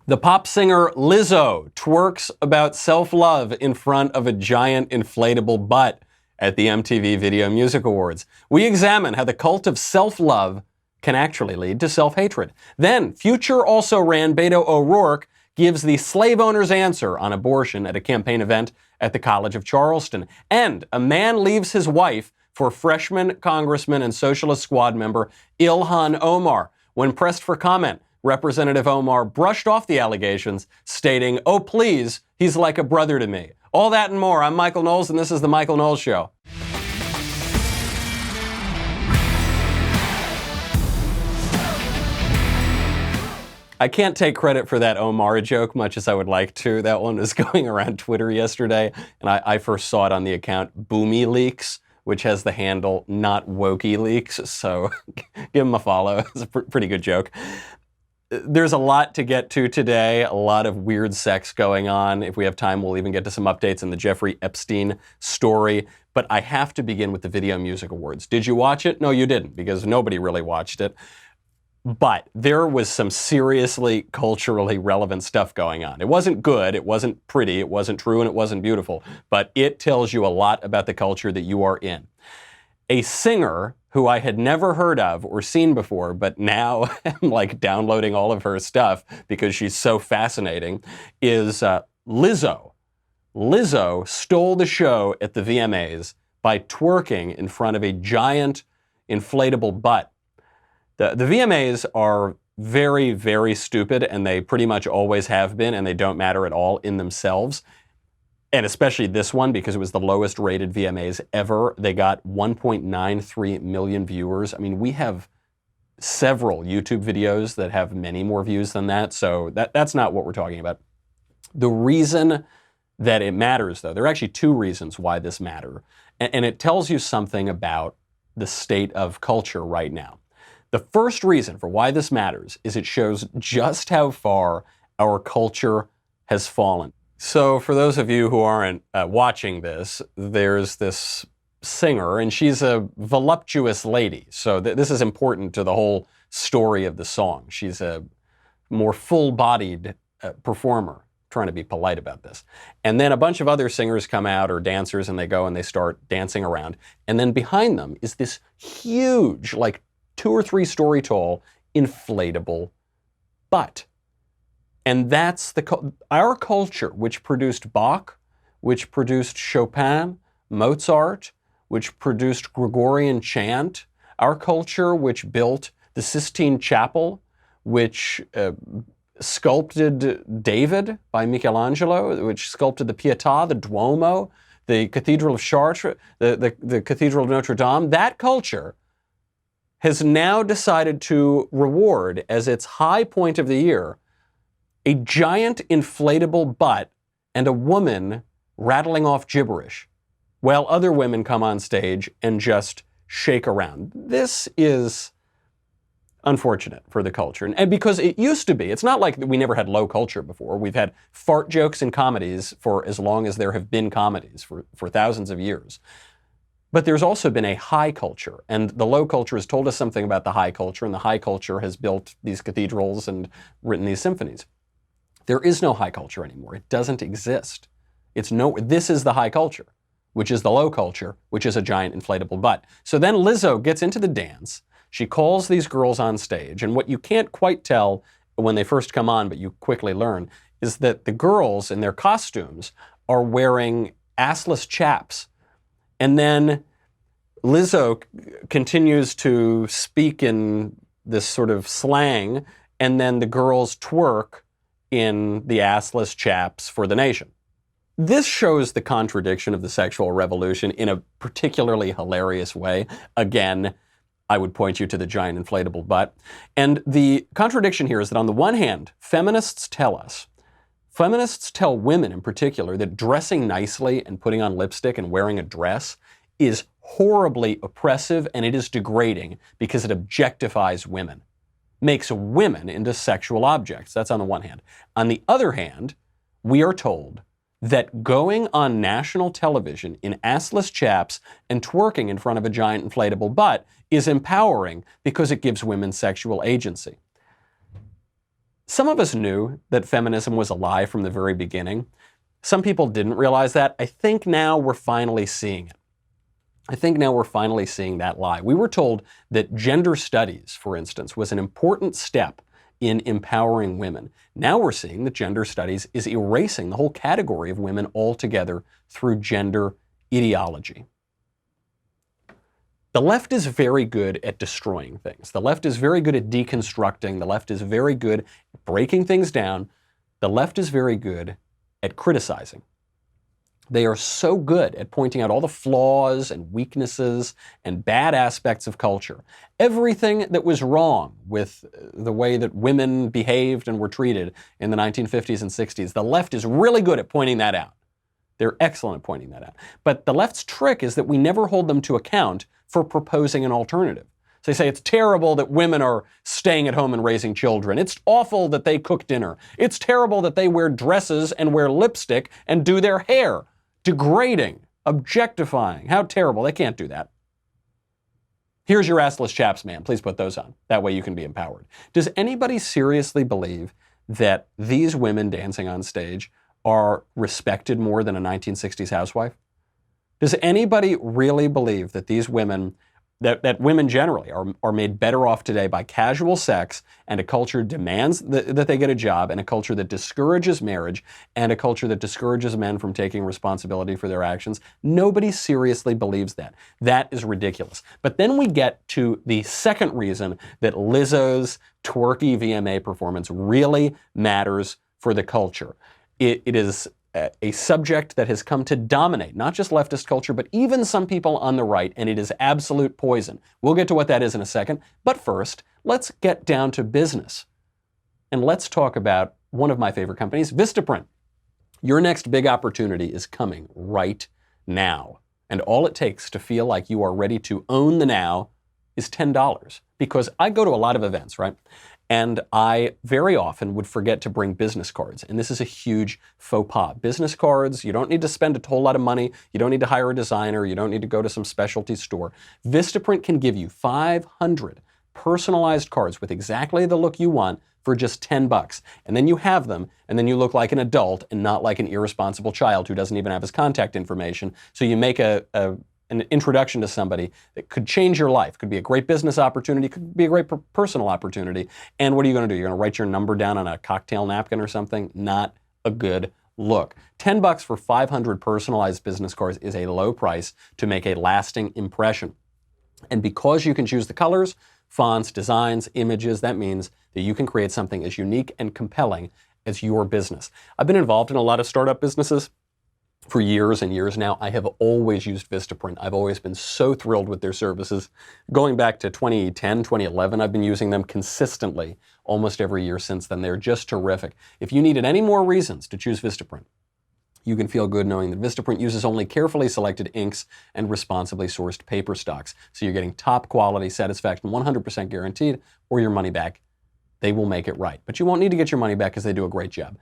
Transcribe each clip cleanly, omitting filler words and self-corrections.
The pop singer Lizzo twerks about self-love in front of a giant inflatable butt at the MTV Video Music Awards. We examine how the cult of self-love can actually lead to self-hatred. Then, future also-ran Beto O'Rourke gives the slave owner's answer on abortion at a campaign event at the College of Charleston. And a man leaves his wife for freshman congressman and Socialist Squad member Ilhan Omar. When pressed for comment, Representative Omar brushed off the allegations, stating, "Oh, please, he's like a brother to me." All that and more. I'm Michael Knowles, and this is The Michael Knowles Show. I can't take credit for that Omar joke, much as I would like to. That one was going around Twitter yesterday, and I first saw it on the account Boomy Leaks, which has the handle Not Wokey Leaks, so give him a follow. It's a pretty good joke. There's a lot to get to today, a lot of weird sex going on. If we have time, we'll even get to some updates in the Jeffrey Epstein story. But I have to begin with the Video Music Awards. Did you watch it? No, you didn't, because nobody really watched it. But there was some seriously culturally relevant stuff going on. It wasn't good, it wasn't pretty, it wasn't true, and it wasn't beautiful. But it tells you a lot about the culture that you are in. A singer who I had never heard of or seen before, but now I'm like downloading all of her stuff because she's so fascinating, is Lizzo. Lizzo stole the show at the VMAs by twerking in front of a giant inflatable butt. The VMAs are very, very stupid, and they pretty much always have been, and they don't matter at all in themselves. And especially this one, because it was the lowest rated VMAs ever. They got 1.93 million viewers. I mean, we have several YouTube videos that have many more views than that, so that's not what we're talking about. The reason that it matters, though, there are actually two reasons why this matters, and it tells you something about the state of culture right now. The first reason for why this matters is it shows just how far our culture has fallen. So for those of you who aren't watching this, there's this singer, and she's a voluptuous lady. So this is important to the whole story of the song. She's a more full-bodied performer, trying to be polite about this. And then a bunch of other singers come out, or dancers, and they go and they start dancing around. And then behind them is this huge, like 2 or 3 story tall, inflatable butt. And that's our culture, which produced Bach, which produced Chopin, Mozart, which produced Gregorian chant, our culture, which built the Sistine Chapel, which sculpted David by Michelangelo, which sculpted the Pietà, the Duomo, the Cathedral of Chartres, the Cathedral of Notre Dame. That culture has now decided to reward, as its high point of the year, a giant inflatable butt and a woman rattling off gibberish, while other women come on stage and just shake around. This is unfortunate for the culture. And because it used to be, it's not like we never had low culture before. We've had fart jokes in comedies for as long as there have been comedies, for thousands of years. But there's also been a high culture, and the low culture has told us something about the high culture, and the high culture has built these cathedrals and written these symphonies. There is no high culture anymore. It doesn't exist. This is the high culture, which is the low culture, which is a giant inflatable butt. So then Lizzo gets into the dance. She calls these girls on stage, and what you can't quite tell when they first come on, but you quickly learn, is that the girls in their costumes are wearing assless chaps. And then Lizzo continues to speak in this sort of slang, and then the girls twerk in the assless chaps for the nation. This shows the contradiction of the sexual revolution in a particularly hilarious way. Again, I would point you to the giant inflatable butt. And the contradiction here is that on the one hand, feminists tell women in particular that dressing nicely and putting on lipstick and wearing a dress is horribly oppressive, and it is degrading because it objectifies women. Makes women into sexual objects. That's on the one hand. On the other hand, we are told that going on national television in assless chaps and twerking in front of a giant inflatable butt is empowering because it gives women sexual agency. Some of us knew that feminism was a lie from the very beginning. Some people didn't realize that. I think now we're finally seeing it. I think now we're finally seeing that lie. We were told that gender studies, for instance, was an important step in empowering women. Now we're seeing that gender studies is erasing the whole category of women altogether through gender ideology. The left is very good at destroying things. The left is very good at deconstructing. The left is very good at breaking things down. The left is very good at criticizing. They are so good at pointing out all the flaws and weaknesses and bad aspects of culture. Everything that was wrong with the way that women behaved and were treated in the 1950s and 60s, the left is really good at pointing that out. They're excellent at pointing that out. But the left's trick is that we never hold them to account for proposing an alternative. So they say it's terrible that women are staying at home and raising children. It's awful that they cook dinner. It's terrible that they wear dresses and wear lipstick and do their hair. Degrading, objectifying. How terrible. They can't do that. Here's your assless chaps, man. Please put those on. That way you can be empowered. Does anybody seriously believe that these women dancing on stage are respected more than a 1960s housewife? Does anybody really believe that these women, that women generally are made better off today by casual sex, and a culture demands that they get a job, and a culture that discourages marriage, and a culture that discourages men from taking responsibility for their actions? Nobody seriously believes that. That is ridiculous. But then we get to the second reason that Lizzo's twerky VMA performance really matters for the culture. It is a subject that has come to dominate not just leftist culture, but even some people on the right, and it is absolute poison. We'll get to what that is in a second. But first, let's get down to business. And let's talk about one of my favorite companies, Vistaprint. Your next big opportunity is coming right now. And all it takes to feel like you are ready to own the now is $10. Because I go to a lot of events, right? And I very often would forget to bring business cards. And this is a huge faux pas. Business cards, you don't need to spend a whole lot of money. You don't need to hire a designer. You don't need to go to some specialty store. Vistaprint can give you 500 personalized cards with exactly the look you want for just $10. And then you have them, and then you look like an adult and not like an irresponsible child who doesn't even have his contact information. So you make an introduction to somebody that could change your life. Could be a great business opportunity, could be a great personal opportunity. And what are you going to do? You're going to write your number down on a cocktail napkin or something? Not a good look. $10 for 500 personalized business cards is a low price to make a lasting impression. And because you can choose the colors, fonts, designs, images, that means that you can create something as unique and compelling as your business. I've been involved in a lot of startup businesses for years and years now. I have always used Vistaprint. I've always been so thrilled with their services. Going back to 2010, 2011, I've been using them consistently almost every year since then. They're just terrific. If you needed any more reasons to choose Vistaprint, you can feel good knowing that Vistaprint uses only carefully selected inks and responsibly sourced paper stocks. So you're getting top quality satisfaction, 100% guaranteed, or your money back. They will make it right. But you won't need to get your money back because they do a great job.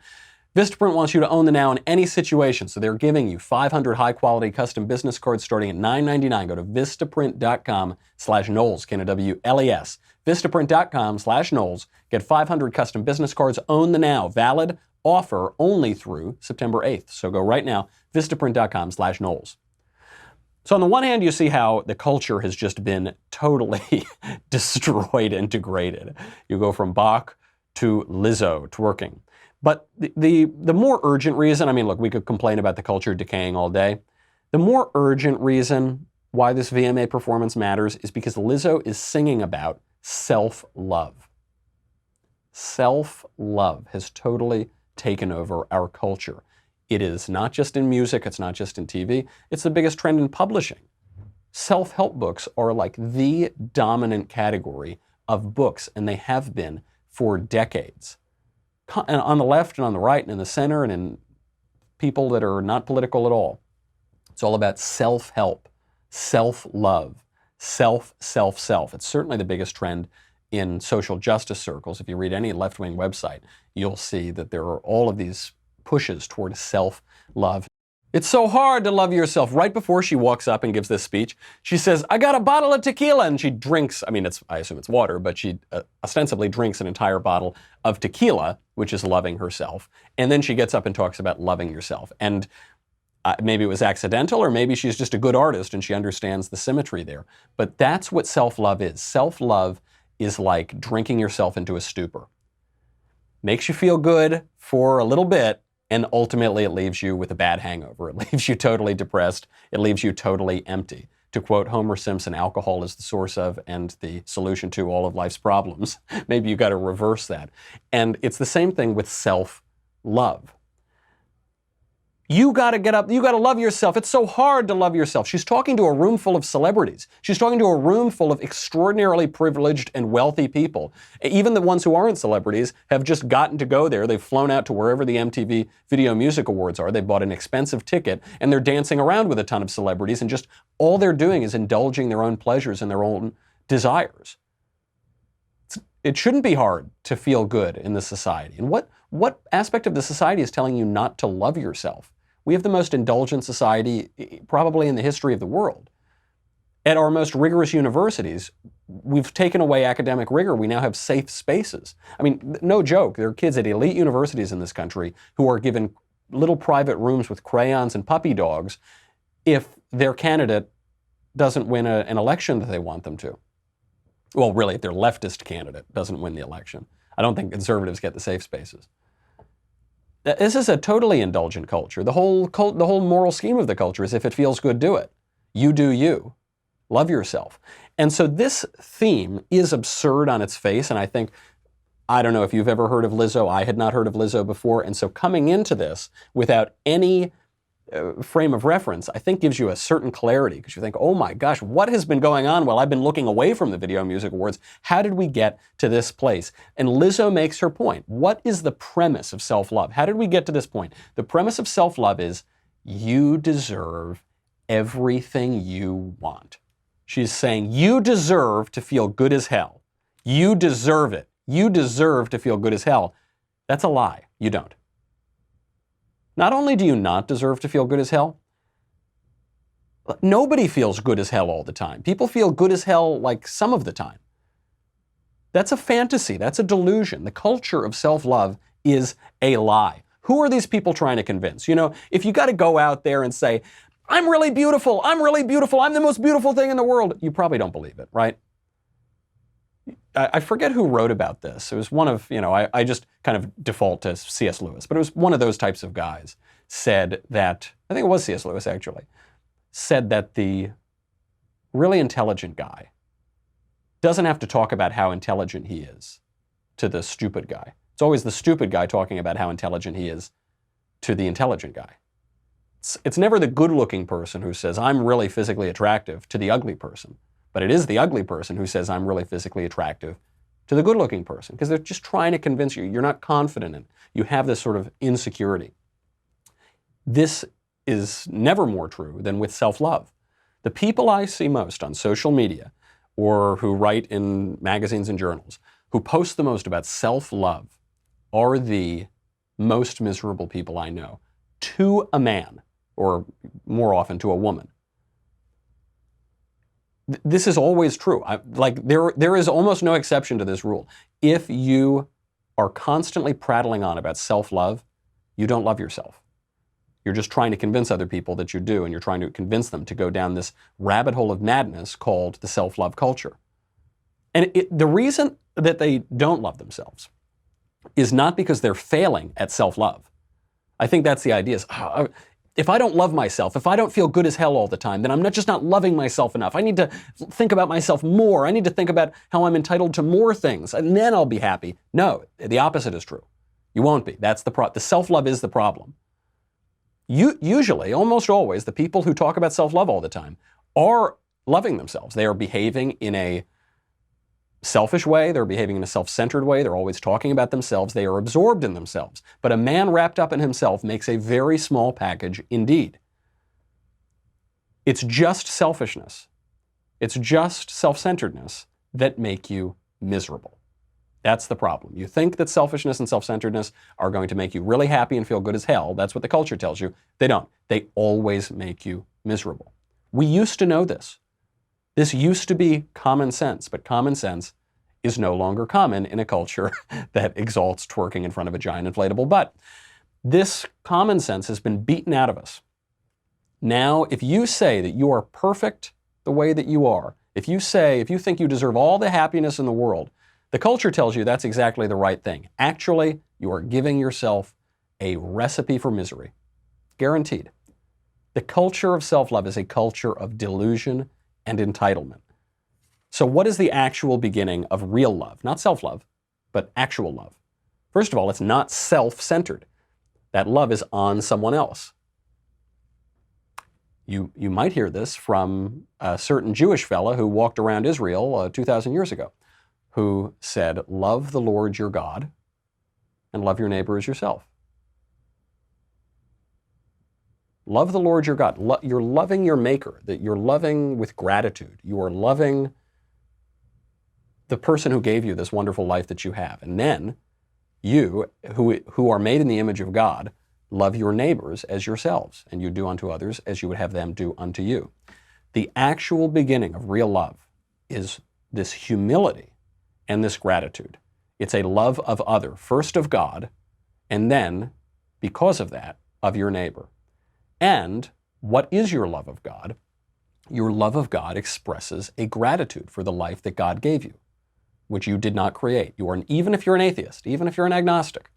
Vistaprint wants you to own the now in any situation, so they're giving you 500 high-quality custom business cards starting at $9.99. Go to Vistaprint.com/Knowles, K-N-O-W-L-E-S. Vistaprint.com/Knowles. Get 500 custom business cards. Own the now. Valid offer only through September 8th. So go right now, Vistaprint.com/Knowles. So on the one hand, you see how the culture has just been totally destroyed and degraded. You go from Bach to Lizzo twerking. But the more urgent reason, I mean, look, we could complain about the culture decaying all day. The more urgent reason why this VMA performance matters is because Lizzo is singing about self-love. Self-love has totally taken over our culture. It is not just in music, it's not just in TV, it's the biggest trend in publishing. Self-help books are like the dominant category of books, and they have been for decades. And on the left and on the right and in the center and in people that are not political at all. It's all about self-help, self-love, self. It's certainly the biggest trend in social justice circles. If you read any left-wing website, you'll see that there are all of these pushes toward self-love. It's so hard to love yourself. Right before she walks up and gives this speech, she says, I got a bottle of tequila. And she drinks, I assume it's water, but she ostensibly drinks an entire bottle of tequila, which is loving herself. And then she gets up and talks about loving yourself. And maybe it was accidental, or maybe she's just a good artist and she understands the symmetry there. But that's what self-love is. Self-love is like drinking yourself into a stupor. Makes you feel good for a little bit, and ultimately it leaves you with a bad hangover. It leaves you totally depressed. It leaves you totally empty. To quote Homer Simpson, alcohol is the source of and the solution to all of life's problems. Maybe you got to reverse that. And it's the same thing with self-love. You got to get up. You got to love yourself. It's so hard to love yourself. She's talking to a room full of celebrities. She's talking to a room full of extraordinarily privileged and wealthy people. Even the ones who aren't celebrities have just gotten to go there. They've flown out to wherever the MTV Video Music Awards are. They bought an expensive ticket and they're dancing around with a ton of celebrities, and just all they're doing is indulging their own pleasures and their own desires. It shouldn't be hard to feel good in this society. And what aspect of the society is telling you not to love yourself? We have the most indulgent society probably in the history of the world. At our most rigorous universities, we've taken away academic rigor. We now have safe spaces. I mean, no joke, there are kids at elite universities in this country who are given little private rooms with crayons and puppy dogs if their candidate doesn't win an election that they want them to. Well, really, if their leftist candidate doesn't win the election. I don't think conservatives get the safe spaces. This is a totally indulgent culture. The whole moral scheme of the culture is if it feels good, do it. You do you. Love yourself. And so this theme is absurd on its face, and I don't know if you've ever heard of Lizzo. I had not heard of Lizzo before, and so coming into this without any frame of reference, I think gives you a certain clarity, because you think, oh my gosh, what has been going on while I've been looking away from the Video Music Awards? How did we get to this place? And Lizzo makes her point. What is the premise of self-love? How did we get to this point? The premise of self-love is you deserve everything you want. She's saying you deserve to feel good as hell. You deserve it. You deserve to feel good as hell. That's a lie. You don't. Not only do you not deserve to feel good as hell, nobody feels good as hell all the time. People feel good as hell like some of the time. That's a fantasy. That's a delusion. The culture of self-love is a lie. Who are these people trying to convince? You know, if you got to go out there and say, I'm really beautiful, I'm really beautiful, I'm the most beautiful thing in the world, you probably don't believe it, right? I forget who wrote about this. It was one of, I just kind of default to C.S. Lewis, but it was one of those types of guys said that, I think it was C.S. Lewis actually, said that the really intelligent guy doesn't have to talk about how intelligent he is to the stupid guy. It's always the stupid guy talking about how intelligent he is to the intelligent guy. It's never the good-looking person who says, I'm really physically attractive to the ugly person. But it is the ugly person who says, I'm really physically attractive to the good-looking person, because they're just trying to convince you. You're not confident in it. You have this sort of insecurity. This is never more true than with self-love. The people I see most on social media, or who write in magazines and journals, who post the most about self-love, are the most miserable people I know, to a man, or more often to a woman. This is always true. There is almost no exception to this rule. If you are constantly prattling on about self-love, you don't love yourself. You're just trying to convince other people that you do, and you're trying to convince them to go down this rabbit hole of madness called the self-love culture. And the reason that they don't love themselves is not because they're failing at self-love. I think that's the idea. If I don't love myself, if I don't feel good as hell all the time, then I'm just not loving myself enough. I need to think about myself more. I need to think about how I'm entitled to more things, and then I'll be happy. No, the opposite is true. You won't be. That's the self-love is the problem. Usually, almost always, the people who talk about self-love all the time are loving themselves. They are behaving in a selfish way, they're behaving in a self-centered way, they're always talking about themselves, they are absorbed in themselves. But a man wrapped up in himself makes a very small package indeed. It's just selfishness. It's just self-centeredness that make you miserable. That's the problem. You think that selfishness and self-centeredness are going to make you really happy and feel good as hell. That's what the culture tells you. They don't. They always make you miserable. We used to know this. This used to be common sense, but common sense is no longer common in a culture that exalts twerking in front of a giant inflatable butt. This common sense has been beaten out of us. Now, if you say that you are perfect the way that you are, if you think you deserve all the happiness in the world, the culture tells you that's exactly the right thing. Actually, you are giving yourself a recipe for misery. Guaranteed. The culture of self-love is a culture of delusion and entitlement. So what is the actual beginning of real love? Not self-love, but actual love. First of all, it's not self-centered. That love is on someone else. You might hear this from a certain Jewish fella who walked around Israel 2,000 years ago, who said, love the Lord your God and love your neighbor as yourself. Love the Lord your God. You're loving your maker, that you're loving with gratitude. You are loving the person who gave you this wonderful life that you have. And then you, who are made in the image of God, love your neighbors as yourselves, and you do unto others as you would have them do unto you. The actual beginning of real love is this humility and this gratitude. It's a love of other, first of God, and then, because of that, of your neighbor. And what is your love of God? Your love of God expresses a gratitude for the life that God gave you, which you did not create. Even if you're an atheist, even if you're an agnostic,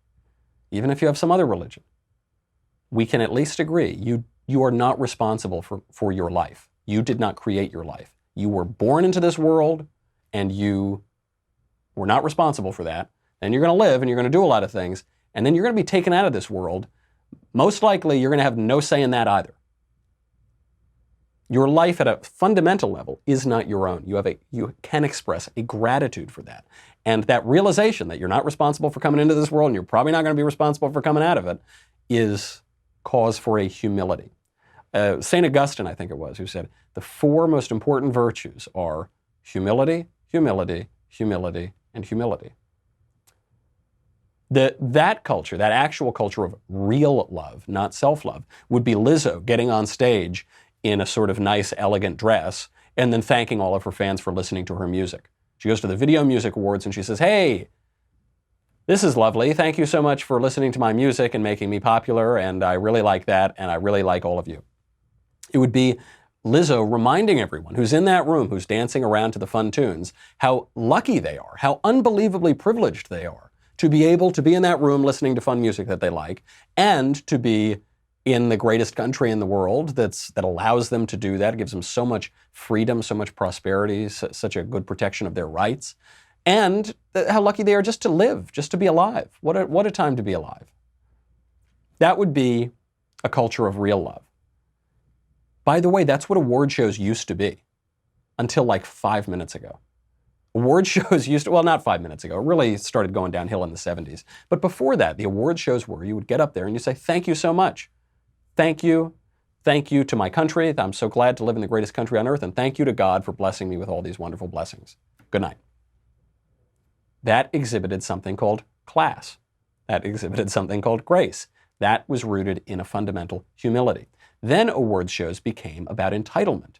even if you have some other religion, we can at least agree you are not responsible for your life. You did not create your life. You were born into this world, and you were not responsible for that. And you're going to live, and you're going to do a lot of things, and then you're going to be taken out of this world. Most likely, you're going to have no say in that either. Your life at a fundamental level is not your own. You can express a gratitude for that. And that realization that you're not responsible for coming into this world, and you're probably not going to be responsible for coming out of it, is cause for a humility. St. Augustine, I think it was, who said, the four most important virtues are humility, humility, humility, and humility. That culture, that actual culture of real love, not self-love, would be Lizzo getting on stage in a sort of nice, elegant dress and then thanking all of her fans for listening to her music. She goes to the Video Music Awards and she says, hey, this is lovely. Thank you so much for listening to my music and making me popular, and I really like that, and I really like all of you. It would be Lizzo reminding everyone who's in that room, who's dancing around to the fun tunes, how lucky they are, how unbelievably privileged they are to be able to be in that room listening to fun music that they like, and to be in the greatest country in the world that allows them to do that. It gives them so much freedom, so much prosperity, such a good protection of their rights. And how lucky they are just to live, just to be alive. What a time to be alive. That would be a culture of real love. By the way, that's what award shows used to be until like 5 minutes ago. Award shows used to, well, not 5 minutes ago. It really started going downhill in the 70s. But before that, the award shows were, you would get up there and you say, thank you so much. Thank you. Thank you to my country. I'm so glad to live in the greatest country on earth. And thank you to God for blessing me with all these wonderful blessings. Good night. That exhibited something called class. That exhibited something called grace. That was rooted in a fundamental humility. Then awards shows became about entitlement.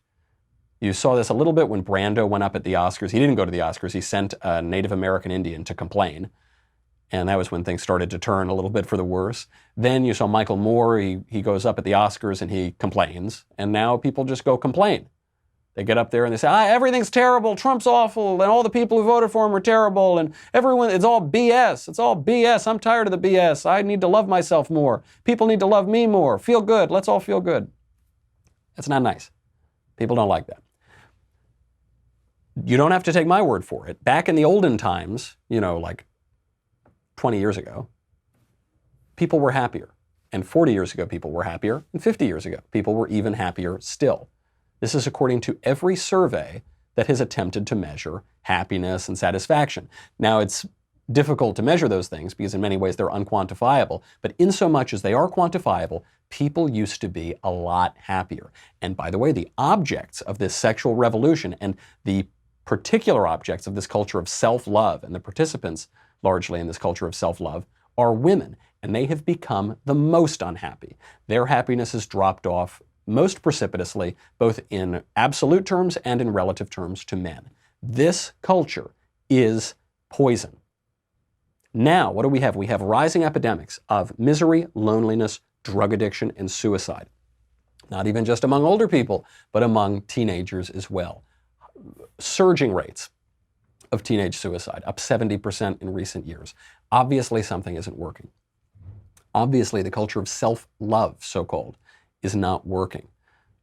You saw this a little bit when Brando went up at the Oscars. He didn't go to the Oscars. He sent a Native American Indian to complain. And that was when things started to turn a little bit for the worse. Then you saw Michael Moore. He goes up at the Oscars and he complains. And now people just go complain. They get up there and they say, everything's terrible, Trump's awful, and all the people who voted for him are terrible, and everyone, it's all BS. It's all BS. I'm tired of the BS. I need to love myself more. People need to love me more. Feel good. Let's all feel good. That's not nice. People don't like that. You don't have to take my word for it. Back in the olden times, like 20 years ago, people were happier. And 40 years ago, people were happier. And 50 years ago, people were even happier still. This is according to every survey that has attempted to measure happiness and satisfaction. Now, it's difficult to measure those things because in many ways they're unquantifiable. But in so much as they are quantifiable, people used to be a lot happier. And by the way, the objects of this sexual revolution and the particular objects of this culture of self-love, and the participants largely in this culture of self-love, are women, and they have become the most unhappy. Their happiness has dropped off most precipitously, both in absolute terms and in relative terms to men. This culture is poison. Now, what do we have? We have rising epidemics of misery, loneliness, drug addiction, and suicide. Not even just among older people, but among teenagers as well. Surging rates of teenage suicide, up 70% in recent years. Obviously, something isn't working. Obviously, the culture of self-love, so-called, is not working.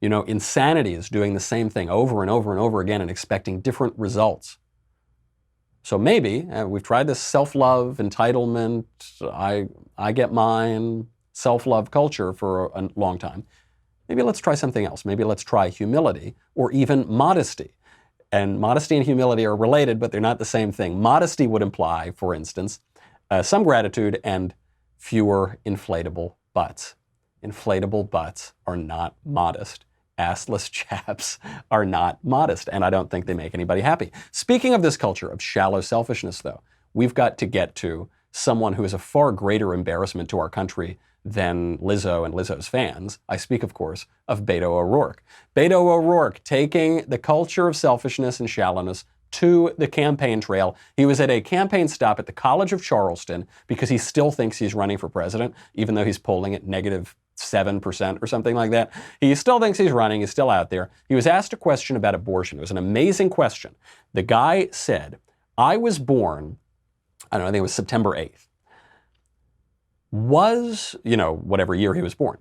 You know, insanity is doing the same thing over and over and over again and expecting different results. So maybe, we've tried this self-love, entitlement, I get mine, self-love culture for a long time. Maybe let's try something else. Maybe let's try humility or even modesty. And modesty and humility are related, but they're not the same thing. Modesty would imply, for instance, some gratitude and fewer inflatable butts. Inflatable butts are not modest. Assless chaps are not modest, and I don't think they make anybody happy. Speaking of this culture of shallow selfishness, though, we've got to get to someone who is a far greater embarrassment to our country than Lizzo and Lizzo's fans. I speak, of course, of Beto O'Rourke. Beto O'Rourke taking the culture of selfishness and shallowness to the campaign trail. He was at a campaign stop at the College of Charleston because he still thinks he's running for president, even though he's polling at -7% or something like that. He still thinks he's running. He's still out there. He was asked a question about abortion. It was an amazing question. The guy said, I was born, I don't know, I think it was September 8th. Was, whatever year he was born.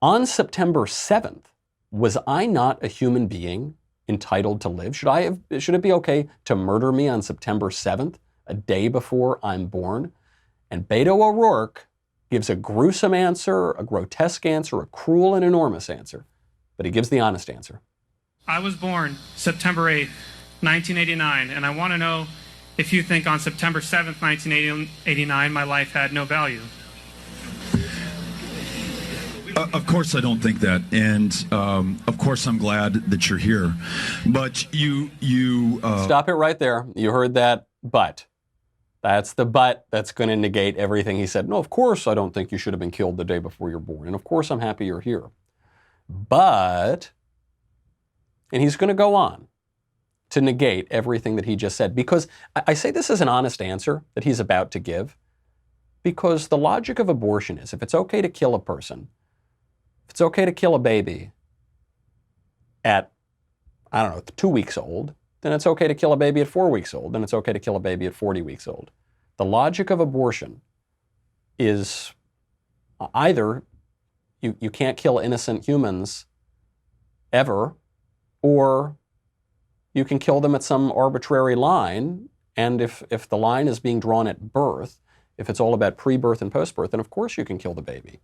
On September 7th, was I not a human being entitled to live? Should it be okay to murder me on September 7th, a day before I'm born? And Beto O'Rourke gives a gruesome answer, a grotesque answer, a cruel and enormous answer, but he gives the honest answer. I was born September 8th, 1989, and I want to know if you think on September 7th, 1989, my life had no value. Of course I don't think that, and of course I'm glad that you're here. But you Stop it right there. You heard that, but. That's the but that's going to negate everything he said. No, of course I don't think you should have been killed the day before you're born, and of course I'm happy you're here. But, and he's going to go on to negate everything that he just said, because I say this is an honest answer that he's about to give, because the logic of abortion is if it's okay to kill a person, if it's okay to kill a baby at, 2 weeks old, then it's okay to kill a baby at 4 weeks old, then it's okay to kill a baby at 40 weeks old. The logic of abortion is either you can't kill innocent humans ever, or you can kill them at some arbitrary line, and if the line is being drawn at birth, if it's all about pre-birth and post-birth, then of course you can kill the baby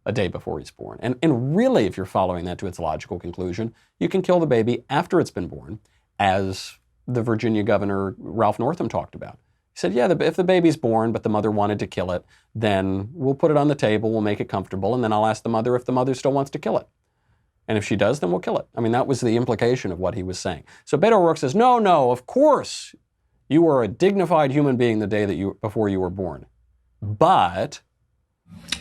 a day before he's born. And really, if you're following that to its logical conclusion, you can kill the baby after it's been born, as the Virginia governor, Ralph Northam, talked about. He said, yeah, if the baby's born, but the mother wanted to kill it, then we'll put it on the table, we'll make it comfortable, and then I'll ask the mother if the mother still wants to kill it. And if she does, then we'll kill it. I mean, that was the implication of what he was saying. So Beto O'Rourke says, no, of course you were a dignified human being the day before you were born. But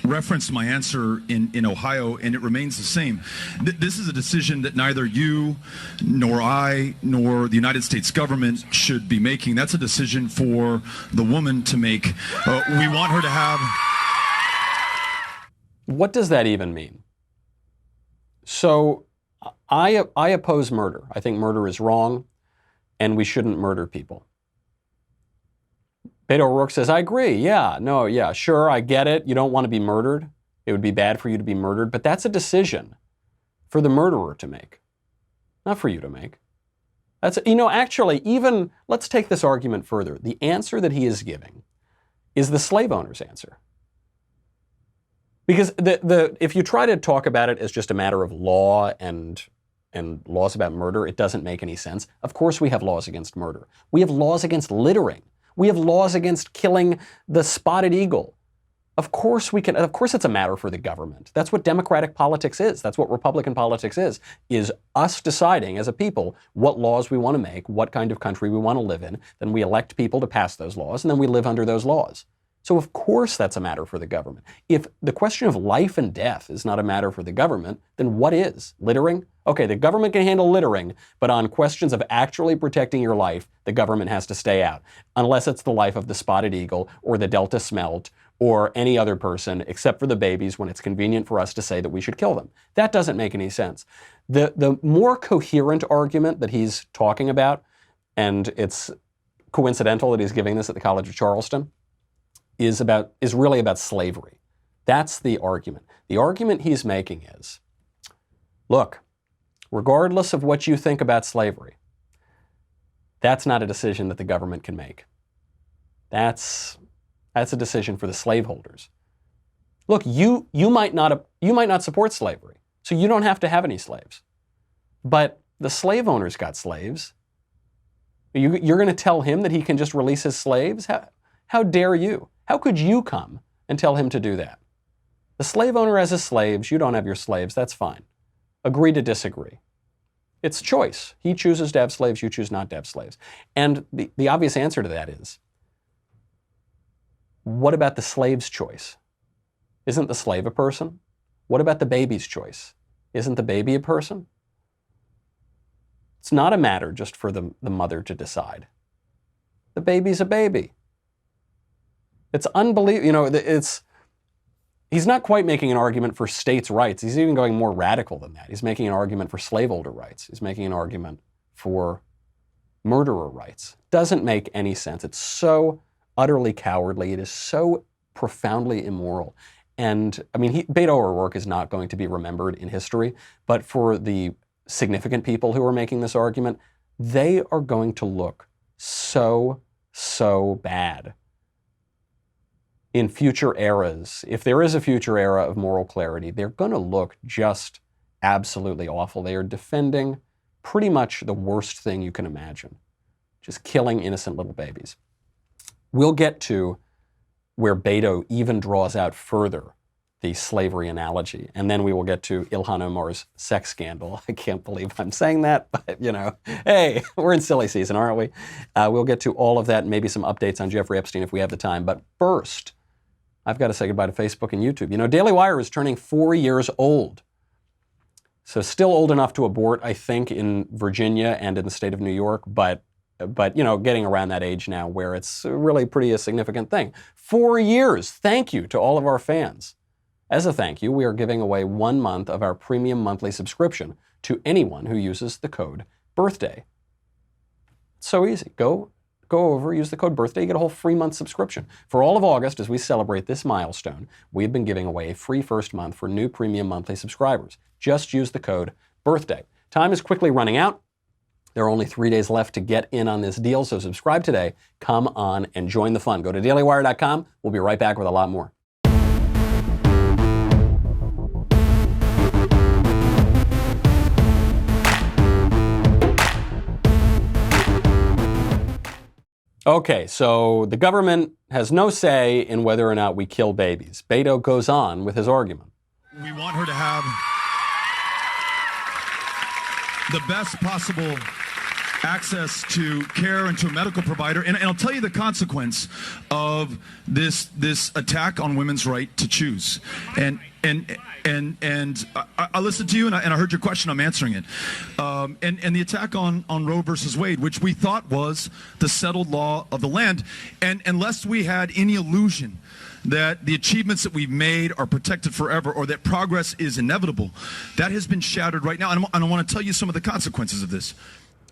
referenced my answer in Ohio, and it remains the same. This is a decision that neither you, nor I, nor the United States government should be making. That's a decision for the woman to make. We want her to have... What does that even mean? So I oppose murder. I think murder is wrong, and we shouldn't murder people. Beto O'Rourke says, I agree. Yeah, sure, I get it. You don't want to be murdered. It would be bad for you to be murdered. But that's a decision for the murderer to make, not for you to make. Actually, even, let's take this argument further. The answer that he is giving is the slave owner's answer. Because if you try to talk about it as just a matter of law and laws about murder, it doesn't make any sense. Of course we have laws against murder. We have laws against littering. We have laws against killing the spotted eagle. Of course it's a matter for the government. That's what democratic politics is. That's what Republican politics is us deciding as a people what laws we want to make, what kind of country we want to live in. Then we elect people to pass those laws, and then we live under those laws. So of course that's a matter for the government. If the question of life and death is not a matter for the government, then what is? Littering? Okay, the government can handle littering, but on questions of actually protecting your life, the government has to stay out. Unless it's the life of the spotted eagle or the Delta smelt or any other person, except for the babies when it's convenient for us to say that we should kill them. That doesn't make any sense. The more coherent argument that he's talking about, and it's coincidental that he's giving this at the College of Charleston, is really about slavery. That's the argument. The argument he's making is, look, regardless of what you think about slavery, that's not a decision that the government can make. That's a decision for the slaveholders. Look, you might not support slavery, so you don't have to have any slaves. But the slave owners got slaves. You're going to tell him that he can just release his slaves? How dare you? How could you come and tell him to do that? The slave owner has his slaves, you don't have your slaves, that's fine. Agree to disagree. It's choice. He chooses to have slaves, you choose not to have slaves. And the obvious answer to that is, what about the slave's choice? Isn't the slave a person? What about the baby's choice? Isn't the baby a person? It's not a matter just for the mother to decide. The baby's a baby. It's unbelievable. He's not quite making an argument for states' rights. He's even going more radical than that. He's making an argument for slaveholder rights. He's making an argument for murderer rights. Doesn't make any sense. It's so utterly cowardly. It is so profoundly immoral. And I mean, Beto O'Rourke is not going to be remembered in history, but for the significant people who are making this argument, they are going to look so bad in future eras. If there is a future era of moral clarity, they're going to look just absolutely awful. They are defending pretty much the worst thing you can imagine, just killing innocent little babies. We'll get to where Beto even draws out further the slavery analogy, and then we will get to Ilhan Omar's sex scandal. I can't believe I'm saying that, but hey, we're in silly season, aren't we? We'll get to all of that and maybe some updates on Jeffrey Epstein if we have the time. But first, I've got to say goodbye to Facebook and YouTube. Daily Wire is turning 4 years old. So still old enough to abort, I think, in Virginia and in the state of New York, but getting around that age now where it's really pretty a significant thing. 4 years. Thank you to all of our fans. As a thank you, we are giving away 1 month of our premium monthly subscription to anyone who uses the code BIRTHDAY. It's so easy. Go over, use the code BIRTHDAY, you get a whole free month subscription. For all of August, as we celebrate this milestone, we've been giving away a free first month for new premium monthly subscribers. Just use the code BIRTHDAY. Time is quickly running out. There are only 3 days left to get in on this deal, so subscribe today. Come on and join the fun. Go to dailywire.com. We'll be right back with a lot more. Okay, so the government has no say in whether or not we kill babies. Beto goes on with his argument. We want her to have the best possible access to care and to a medical provider. And I'll tell you the consequence of this attack on women's right to choose. And I listened to you and I heard your question. I'm answering it. And the attack on Roe versus Wade, which we thought was the settled law of the land. And unless we had any illusion that the achievements that we've made are protected forever or that progress is inevitable, that has been shattered right now. And I want to tell you some of the consequences of this.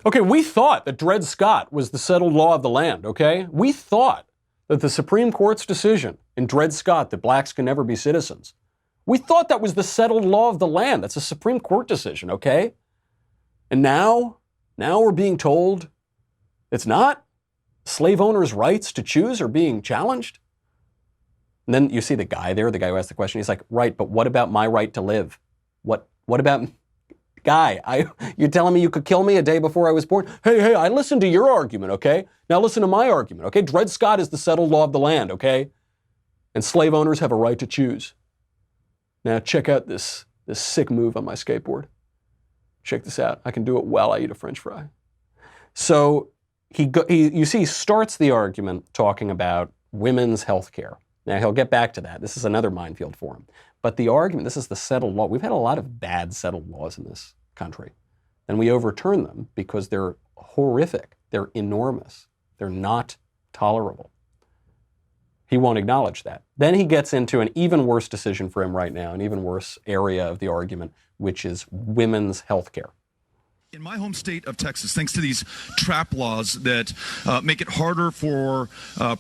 Okay, we thought that Dred Scott was the settled law of the land, okay? We thought that the Supreme Court's decision in Dred Scott that blacks can never be citizens, we thought that was the settled law of the land. That's a Supreme Court decision, okay? And now we're being told it's not. Slave owners' rights to choose are being challenged. And then you see the guy there, the guy who asked the question, he's like, right, but what about my right to live? What about... Guy, you're telling me you could kill me a day before I was born? Hey, I listened to your argument, okay? Now listen to my argument, okay? Dred Scott is the settled law of the land, okay? And slave owners have a right to choose. Now check out this sick move on my skateboard. Check this out. I can do it while I eat a French fry. So he starts the argument talking about women's health care. Now he'll get back to that. This is another minefield for him. But the argument, this is the settled law. We've had a lot of bad settled laws in this country. And we overturn them because they're horrific. They're enormous. They're not tolerable. He won't acknowledge that. Then he gets into an even worse decision for him right now, an even worse area of the argument, which is women's health care. In my home state of Texas, thanks to these trap laws that make it harder for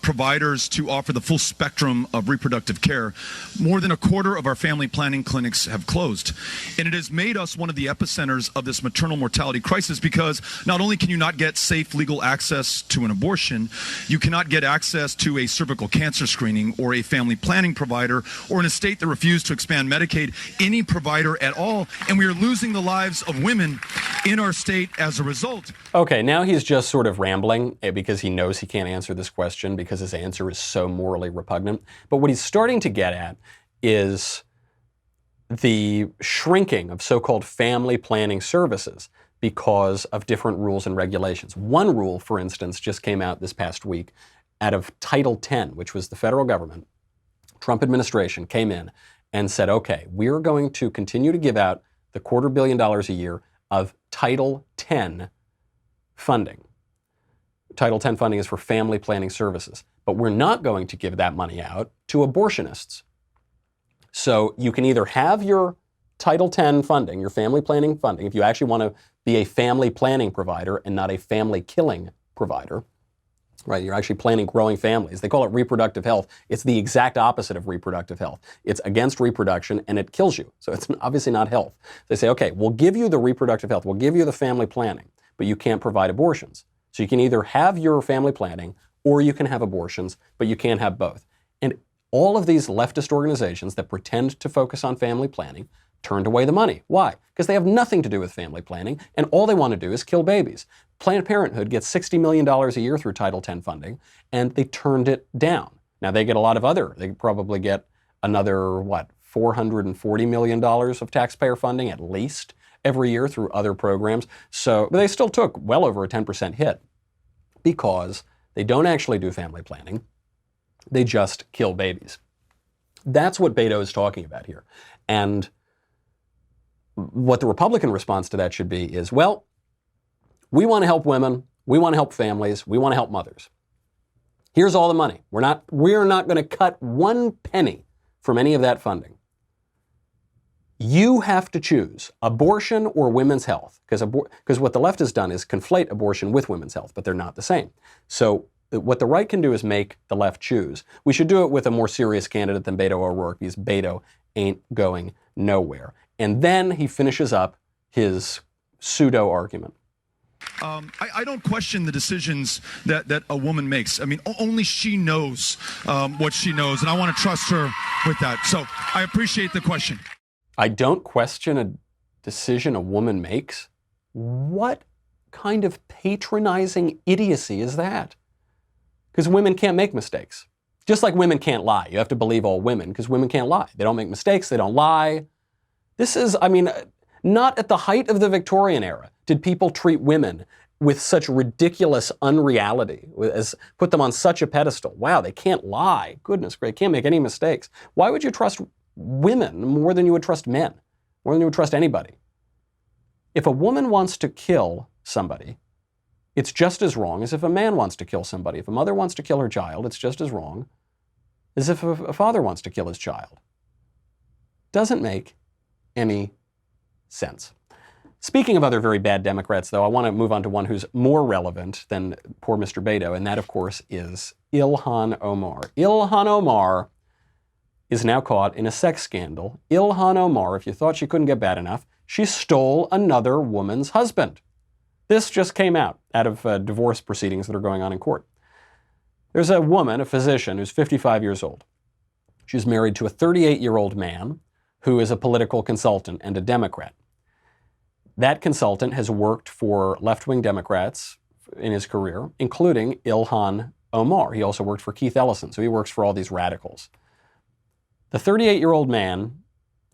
providers to offer the full spectrum of reproductive care, more than a quarter of our family planning clinics have closed. And it has made us one of the epicenters of this maternal mortality crisis because not only can you not get safe legal access to an abortion, you cannot get access to a cervical cancer screening or a family planning provider, or in a state that refused to expand Medicaid, any provider at all. And we are losing the lives of women in our state as a result. Okay, now he's just sort of rambling because he knows he can't answer this question because his answer is so morally repugnant. But what he's starting to get at is the shrinking of so-called family planning services because of different rules and regulations. One rule, for instance, just came out this past week out of Title X, which was the federal government. Trump administration came in and said, okay, we're going to continue to give out the $250 million a year of Title X funding. Title X funding is for family planning services, but we're not going to give that money out to abortionists. So you can either have your Title X funding, your family planning funding, if you actually want to be a family planning provider and not a family killing provider, right? You're actually planning growing families. They call it reproductive health. It's the exact opposite of reproductive health. It's against reproduction and it kills you. So it's obviously not health. They say, okay, we'll give you the reproductive health. We'll give you the family planning, but you can't provide abortions. So you can either have your family planning or you can have abortions, but you can't have both. And all of these leftist organizations that pretend to focus on family planning turned away the money. Why? Because they have nothing to do with family planning, and all they want to do is kill babies. Planned Parenthood gets $60 million a year through Title X funding, and they turned it down. Now, they get a lot of they probably get another, $440 million of taxpayer funding at least every year through other programs. So, but they still took well over a 10% hit because they don't actually do family planning. They just kill babies. That's what Beto is talking about here. And what the Republican response to that should be is, well, we want to help women, we want to help families, we want to help mothers. Here's all the money. We're not going to cut one penny from any of that funding. You have to choose abortion or women's health, because what the left has done is conflate abortion with women's health, but they're not the same. So what the right can do is make the left choose. We should do it with a more serious candidate than Beto O'Rourke, because Beto ain't going nowhere. And then he finishes up his pseudo argument. I don't question the decisions that a woman makes. I mean, only she knows what she knows, and I want to trust her with that. So I appreciate the question. I don't question a decision a woman makes? What kind of patronizing idiocy is that? Because women can't make mistakes. Just like women can't lie. You have to believe all women because women can't lie. They don't make mistakes. They don't lie. This is, not at the height of the Victorian era did people treat women with such ridiculous unreality, as put them on such a pedestal. Wow, they can't lie. Goodness gracious, can't make any mistakes. Why would you trust women more than you would trust men, more than you would trust anybody? If a woman wants to kill somebody, it's just as wrong as if a man wants to kill somebody. If a mother wants to kill her child, it's just as wrong as if a father wants to kill his child. Doesn't make any sense. Speaking of other very bad Democrats, though, I want to move on to one who's more relevant than poor Mr. Beto, and that, of course, is Ilhan Omar. Ilhan Omar is now caught in a sex scandal. Ilhan Omar, if you thought she couldn't get bad enough, she stole another woman's husband. This just came out of divorce proceedings that are going on in court. There's a woman, a physician, who's 55 years old. She's married to a 38-year-old man who is a political consultant and a Democrat. That consultant has worked for left-wing Democrats in his career, including Ilhan Omar. He also worked for Keith Ellison, so he works for all these radicals. The 38-year-old man,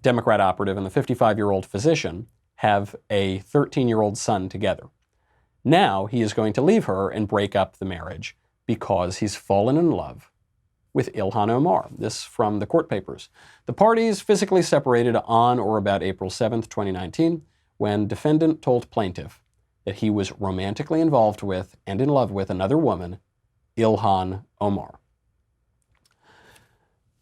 Democrat operative, and the 55-year-old physician have a 13-year-old son together. Now he is going to leave her and break up the marriage because he's fallen in love with Ilhan Omar. This from the court papers. The parties physically separated on or about April 7th, 2019, when defendant told plaintiff that he was romantically involved with and in love with another woman, Ilhan Omar.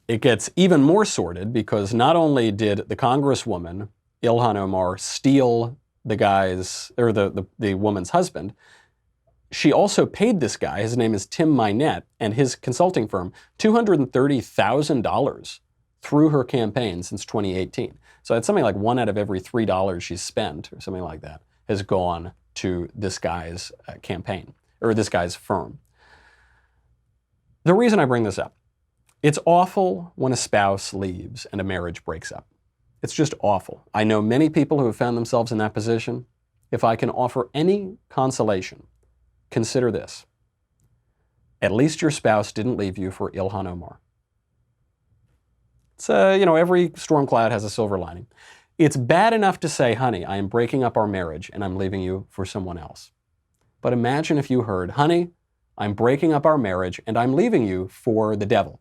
It gets even more sordid because not only did the congresswoman, Ilhan Omar, steal the guy's, or the woman's husband, she also paid this guy, his name is Tim Minette, and his consulting firm, $230,000 through her campaign since 2018. So it's something like $1 out of every $3 she's spent, or something like that, has gone to this guy's campaign, or this guy's firm. The reason I bring this up, it's awful when a spouse leaves and a marriage breaks up. It's just awful. I know many people who have found themselves in that position. If I can offer any consolation, consider this. At least your spouse didn't leave you for Ilhan Omar. It's, every storm cloud has a silver lining. It's bad enough to say, honey, I am breaking up our marriage and I'm leaving you for someone else. But imagine if you heard, honey, I'm breaking up our marriage and I'm leaving you for the devil.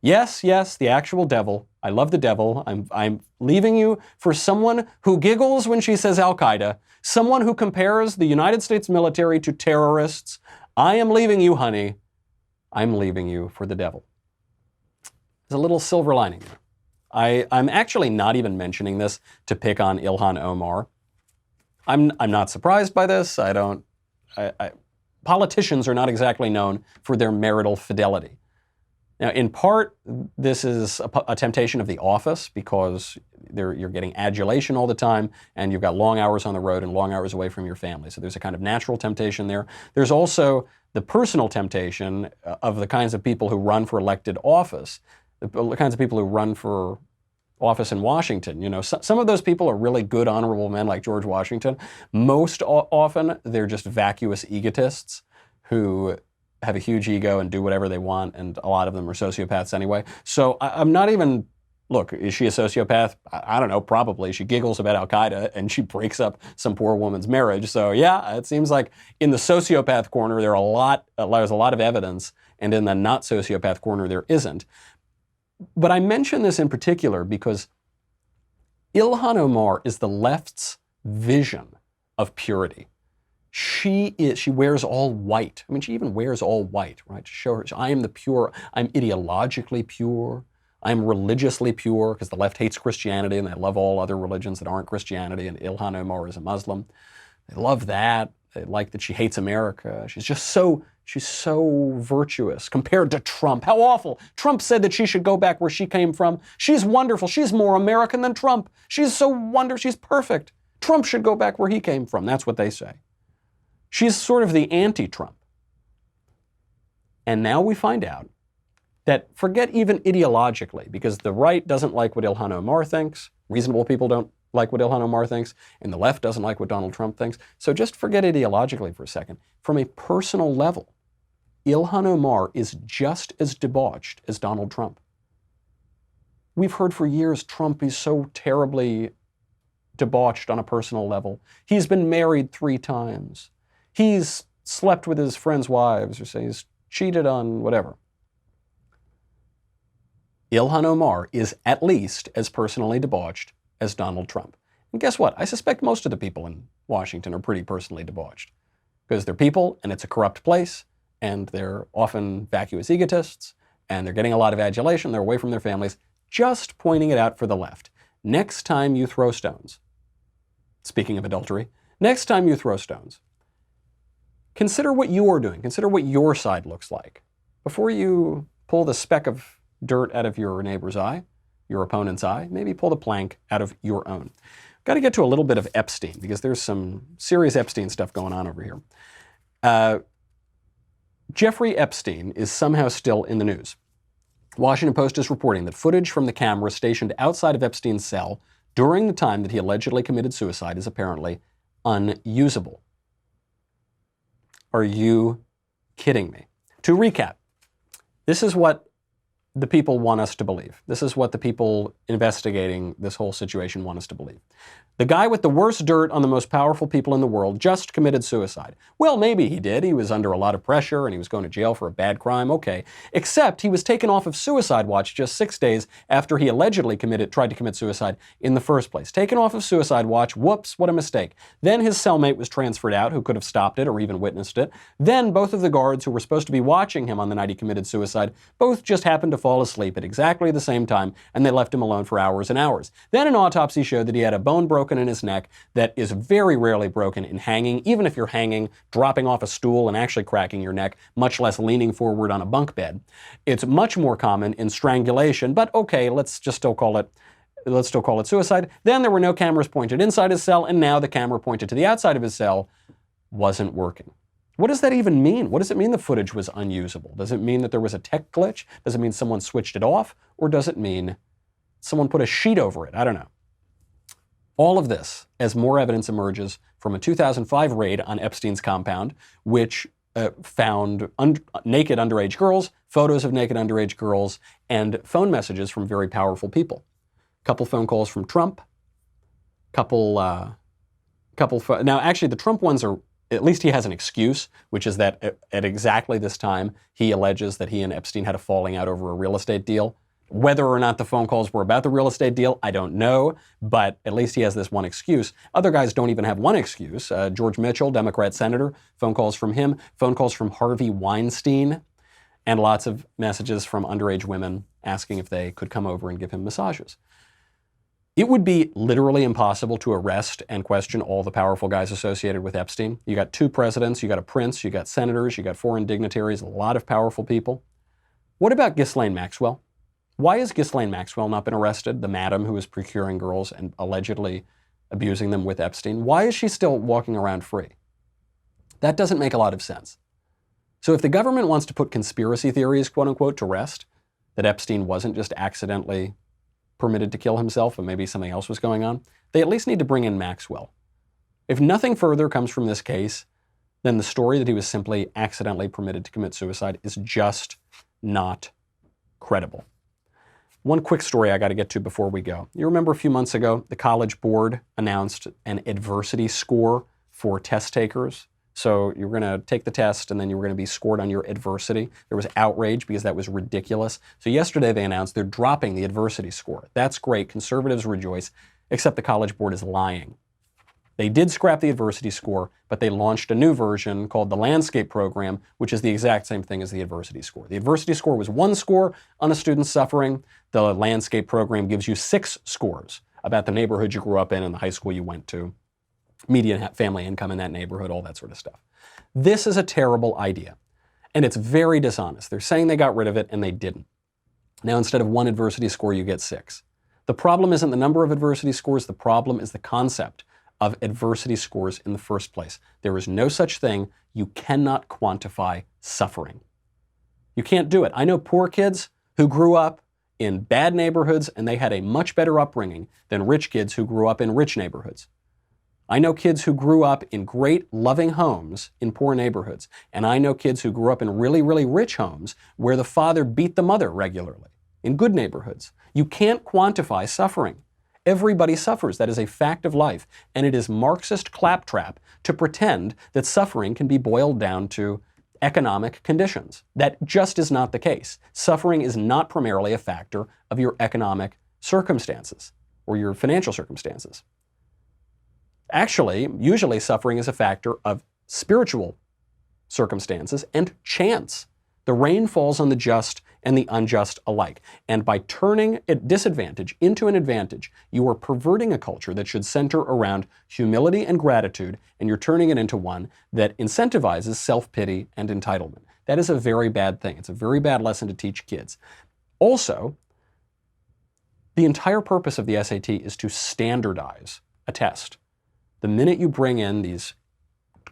Yes, the actual devil. I love the devil. I'm leaving you for someone who giggles when she says Al-Qaeda, someone who compares the United States military to terrorists. I am leaving you, honey. I'm leaving you for the devil. There's a little silver lining there. I'm actually not even mentioning this to pick on Ilhan Omar. I'm not surprised by this. Politicians are not exactly known for their marital fidelity. Now, in part, this is a temptation of the office because you're getting adulation all the time and you've got long hours on the road and long hours away from your family. So there's a kind of natural temptation there. There's also the personal temptation of the kinds of people who run for elected office, the kinds of people who run for office in Washington. Some of those people are really good, honorable men like George Washington. Most often, they're just vacuous egotists who have a huge ego and do whatever they want, and a lot of them are sociopaths anyway. So I'm not even, look, is she a sociopath? I don't know, probably. She giggles about Al-Qaeda and she breaks up some poor woman's marriage. So yeah, it seems like in the sociopath corner, there's a lot of evidence, and in the not sociopath corner, there isn't. But I mention this in particular because Ilhan Omar is the left's vision of purity. She wears all white. I mean, she even wears all white, right? To show her, I am the pure, I'm ideologically pure, I'm religiously pure, because the left hates Christianity and they love all other religions that aren't Christianity, and Ilhan Omar is a Muslim. They love that. They like that she hates America. She's so virtuous compared to Trump. How awful. Trump said that she should go back where she came from. She's wonderful. She's more American than Trump. She's so wonderful. She's perfect. Trump should go back where he came from. That's what they say. She's sort of the anti-Trump. And now we find out that, forget even ideologically, because the right doesn't like what Ilhan Omar thinks, reasonable people don't like what Ilhan Omar thinks, and the left doesn't like what Donald Trump thinks. So just forget ideologically for a second. From a personal level, Ilhan Omar is just as debauched as Donald Trump. We've heard for years Trump is so terribly debauched on a personal level. He's been married 3 times. He's slept with his friends' wives, or say he's cheated on whatever. Ilhan Omar is at least as personally debauched as Donald Trump. And guess what? I suspect most of the people in Washington are pretty personally debauched. Because they're people, and it's a corrupt place, and they're often vacuous egotists, and they're getting a lot of adulation, they're away from their families. Just pointing it out for the left. Next time you throw stones, speaking of adultery, next time you throw stones, consider what you're doing. Consider what your side looks like. Before you pull the speck of dirt out of your neighbor's eye, your opponent's eye, maybe pull the plank out of your own. Got to get to a little bit of Epstein, because there's some serious Epstein stuff going on over here. Jeffrey Epstein is somehow still in the news. Washington Post is reporting that footage from the camera stationed outside of Epstein's cell during the time that he allegedly committed suicide is apparently unusable. Are you kidding me? To recap, this is what the people want us to believe. This is what the people investigating this whole situation want us to believe. The guy with the worst dirt on the most powerful people in the world just committed suicide. Well, maybe he did. He was under a lot of pressure and he was going to jail for a bad crime. Okay. Except he was taken off of suicide watch just 6 days after he allegedly tried to commit suicide in the first place. Taken off of suicide watch. Whoops, what a mistake. Then his cellmate was transferred out, who could have stopped it or even witnessed it. Then both of the guards who were supposed to be watching him on the night he committed suicide both just happened to fall asleep at exactly the same time, and they left him alone for hours and hours. Then an autopsy showed that he had a bone broken in his neck that is very rarely broken in hanging, even if you're hanging, dropping off a stool and actually cracking your neck, much less leaning forward on a bunk bed. It's much more common in strangulation, but okay, let's still call it suicide. Then there were no cameras pointed inside his cell, and now the camera pointed to the outside of his cell wasn't working. What does that even mean? What does it mean the footage was unusable? Does it mean that there was a tech glitch? Does it mean someone switched it off? Or does it mean someone put a sheet over it? I don't know. All of this as more evidence emerges from a 2005 raid on Epstein's compound, which found naked underage girls, photos of naked underage girls, and phone messages from very powerful people. Couple phone calls from Trump. Now, actually, the Trump ones are, at least he has an excuse, which is that at exactly this time, he alleges that he and Epstein had a falling out over a real estate deal. Whether or not the phone calls were about the real estate deal, I don't know, but at least he has this one excuse. Other guys don't even have one excuse. George Mitchell, Democrat senator, phone calls from him, phone calls from Harvey Weinstein, and lots of messages from underage women asking if they could come over and give him massages. It would be literally impossible to arrest and question all the powerful guys associated with Epstein. You got 2 presidents, you got a prince, you got senators, you got foreign dignitaries, a lot of powerful people. What about Ghislaine Maxwell? Why has Ghislaine Maxwell not been arrested, the madam who was procuring girls and allegedly abusing them with Epstein? Why is she still walking around free? That doesn't make a lot of sense. So if the government wants to put conspiracy theories, quote unquote, to rest, that Epstein wasn't just accidentally permitted to kill himself and maybe something else was going on, they at least need to bring in Maxwell. If nothing further comes from this case, then the story that he was simply accidentally permitted to commit suicide is just not credible. One quick story I got to get to before we go. You remember a few months ago, the College Board announced an adversity score for test takers. So you're going to take the test and then you were going to be scored on your adversity. There was outrage because that was ridiculous. So yesterday they announced they're dropping the adversity score. That's great. Conservatives rejoice, except the College Board is lying. They did scrap the adversity score, but they launched a new version called the Landscape Program, which is the exact same thing as the adversity score. The adversity score was 1 score on a student's suffering. The Landscape Program gives you 6 scores about the neighborhood you grew up in and the high school you went to, median family income in that neighborhood, all that sort of stuff. This is a terrible idea, and it's very dishonest. They're saying they got rid of it, and they didn't. Now, instead of 1 adversity score, you get 6. The problem isn't the number of adversity scores. The problem is the concept of adversity scores in the first place. There is no such thing. You cannot quantify suffering. You can't do it. I know poor kids who grew up in bad neighborhoods, and they had a much better upbringing than rich kids who grew up in rich neighborhoods. I know kids who grew up in great, loving homes in poor neighborhoods, and I know kids who grew up in really, really rich homes where the father beat the mother regularly, in good neighborhoods. You can't quantify suffering. Everybody suffers. That is a fact of life, and it is Marxist claptrap to pretend that suffering can be boiled down to economic conditions. That just is not the case. Suffering is not primarily a factor of your economic circumstances or your financial circumstances. Actually, usually suffering is a factor of spiritual circumstances and chance. The rain falls on the just and the unjust alike. And by turning a disadvantage into an advantage, you are perverting a culture that should center around humility and gratitude, and you're turning it into one that incentivizes self-pity and entitlement. That is a very bad thing. It's a very bad lesson to teach kids. Also, the entire purpose of the SAT is to standardize a test. The minute you bring in these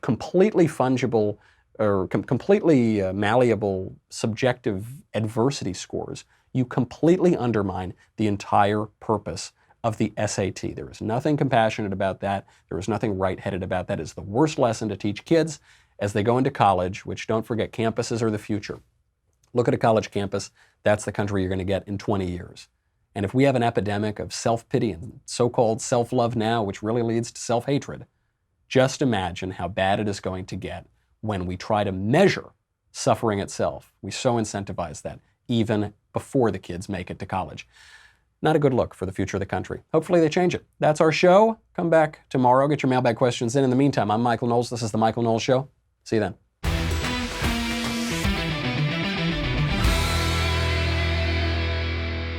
completely fungible or completely malleable subjective adversity scores, you completely undermine the entire purpose of the SAT. There is nothing compassionate about that. There is nothing right-headed about that. It's the worst lesson to teach kids as they go into college, which, don't forget, campuses are the future. Look at a college campus. That's the country you're going to get in 20 years. And if we have an epidemic of self-pity and so-called self-love now, which really leads to self-hatred, just imagine how bad it is going to get when we try to measure suffering itself. We so incentivize that even before the kids make it to college. Not a good look for the future of the country. Hopefully they change it. That's our show. Come back tomorrow. Get your mailbag questions in. In the meantime, I'm Michael Knowles. This is The Michael Knowles Show. See you then.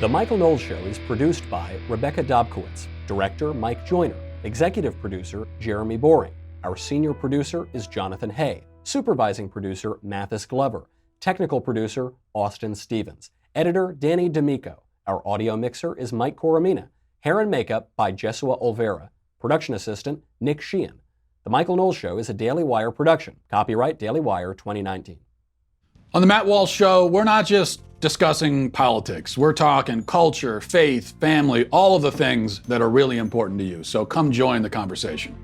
The Michael Knowles Show is produced by Rebecca Dobkowitz, director Mike Joyner, executive producer Jeremy Boring. Our senior producer is Jonathan Hay, supervising producer Mathis Glover, technical producer Austin Stevens, editor Danny D'Amico. Our audio mixer is Mike Coromina. Hair and makeup by Jesua Olvera. Production assistant Nick Sheehan. The Michael Knowles Show is a Daily Wire production. Copyright Daily Wire 2019. On the Matt Walsh Show, we're not just discussing politics. We're talking culture, faith, family, all of the things that are really important to you. So come join the conversation.